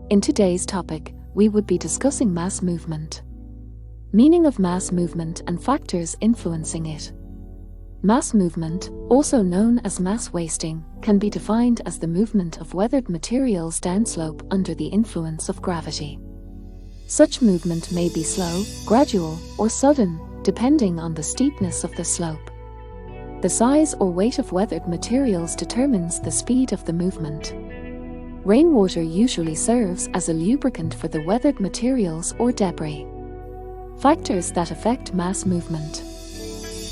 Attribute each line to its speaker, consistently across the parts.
Speaker 1: In today's topic, we would be discussing mass movement. Meaning of mass movement and factors influencing it. Mass movement, also known as mass wasting, can be defined as the movement of weathered materials downslope under the influence of gravity. Such movement may be slow, gradual, or sudden, depending on the steepness of the slope. The size or weight of weathered materials determines the speed of the movement. Rainwater usually serves as a lubricant for the weathered materials or debris. Factors that affect mass movement.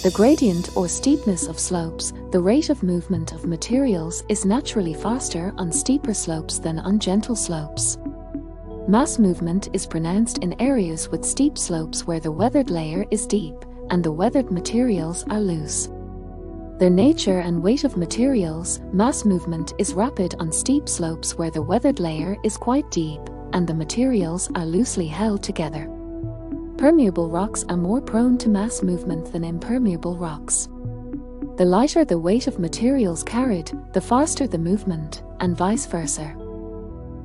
Speaker 1: The gradient or steepness of slopes. The rate of movement of materials is naturally faster on steeper slopes than on gentle slopes. Mass movement is pronounced in areas with steep slopes where the weathered layer is deep and the weathered materials are loose. The nature and weight of materials. Mass movement is rapid on steep slopes where the weathered layer is quite deep and the materials are loosely held together. Permeable rocks are more prone to mass movement than impermeable rocks. The lighter the weight of materials carried, the faster the movement, and vice versa.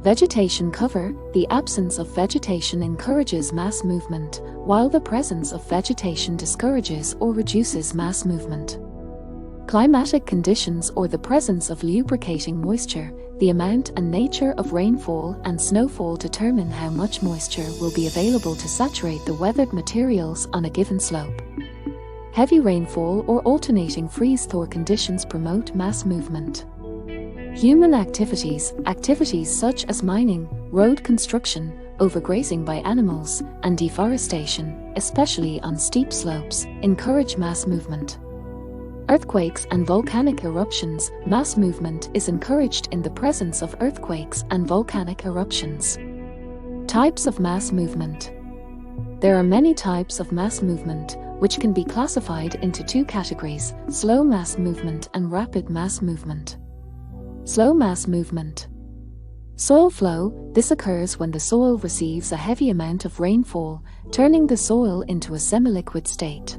Speaker 1: Vegetation cover. The absence of vegetation encourages mass movement, while the presence of vegetation discourages or reduces mass movement. Climatic conditions or the presence of lubricating moisture. The amount and nature of rainfall and snowfall determine how much moisture will be available to saturate the weathered materials on a given slope. Heavy rainfall or alternating freeze-thaw conditions promote mass movement. Human activities. Activities such as mining, road construction, overgrazing by animals, and deforestation, especially on steep slopes, encourage mass movement. Earthquakes and volcanic eruptions. Mass movement is encouraged in the presence of earthquakes and volcanic eruptions. Types of mass movement. There are many types of mass movement, which can be classified into two categories: slow mass movement and rapid mass movement. Slow mass movement. Soil flow. This occurs when the soil receives a heavy amount of rainfall, turning the soil into a semi-liquid state.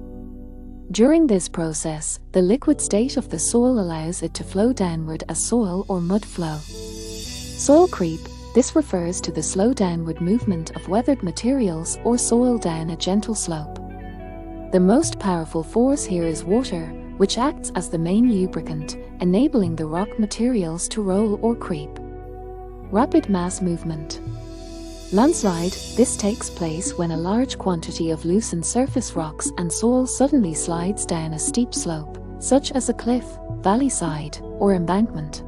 Speaker 1: During this process, the liquid state of the soil allows it to flow downward as soil or mud flow. Soil creep. This refers to the slow downward movement of weathered materials or soil down a gentle slope. The most powerful force here is water, which acts as the main lubricant, enabling the rock materials to roll or creep. Rapid mass movement. Landslide. This takes place when a large quantity of loosened surface rocks and soil suddenly slides down a steep slope, such as a cliff, valley side, or embankment.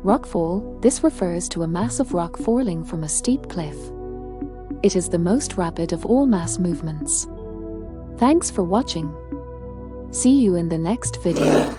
Speaker 1: Rockfall. This refers to a mass of rock falling from a steep cliff. It is the most rapid of all mass movements. Thanks for watching. See you in the next video.